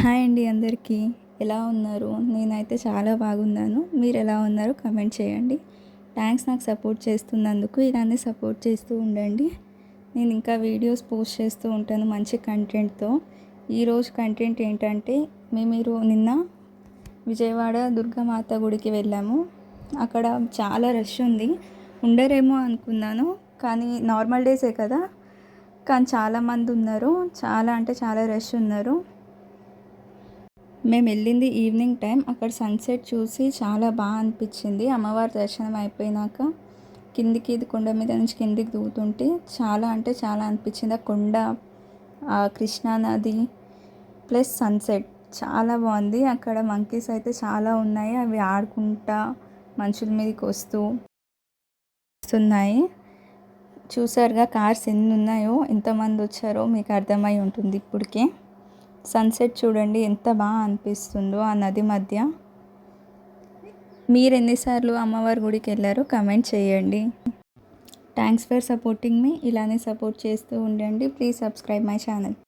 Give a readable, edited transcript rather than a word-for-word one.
Hi అండి అందరికీ. ఎలా ఉన్నారు? నేనైతే చాలా బాగున్నాను. మీరు ఎలా ఉన్నారో కామెంట్ చేయండి. థ్యాంక్స్ నాకు సపోర్ట్ చేస్తున్నందుకు. ఇలానే సపోర్ట్ చేస్తూ ఉండండి. నేను ఇంకా వీడియోస్ పోస్ట్ చేస్తూ ఉంటాను మంచి కంటెంట్తో. ఈరోజు కంటెంట్ ఏంటంటే మీరు నిన్న విజయవాడ దుర్గామాత గుడికి వెళ్ళాము. అక్కడ చాలా రష్ ఉంది. ఉండరేమో అనుకున్నాను, కానీ నార్మల్ డేసే కదా, కానీ చాలామంది ఉన్నారు. చాలా అంటే చాలా రష్ ఉన్నారు. మేము వెళ్ళింది ఈవినింగ్ టైం. అక్కడ సన్సెట్ చూసి చాలా బాగా అనిపించింది. అమ్మవారి దర్శనం అయిపోయినాక కిందికి కొండ మీద నుంచి కిందికి దిగుతుంటే చాలా అంటే చాలా అనిపించింది. ఆ కొండ, ఆ కృష్ణానది ప్లస్ సన్సెట్ చాలా బాగుంది. అక్కడ మంకీస్ అయితే చాలా ఉన్నాయి. అవి ఆడుకుంటా మనుషుల మీదకి వస్తున్నాయి. చూసారుగా కార్స్ ఎన్ని ఉన్నాయో, ఎంతమంది వచ్చారో మీకు అర్థమై ఉంటుంది ఇప్పటికే. సన్సెట్ చూడండి ఎంత బాగా అనిపిస్తుందో ఆ నది మధ్య. మీరు ఎన్నిసార్లు అమ్మవారి గుడికి వెళ్ళారో కమెంట్ చేయండి. థ్యాంక్స్ ఫర్ సపోర్టింగ్ మీ. ఇలానే సపోర్ట్ చేస్తూ ఉండండి. Please subscribe my channel.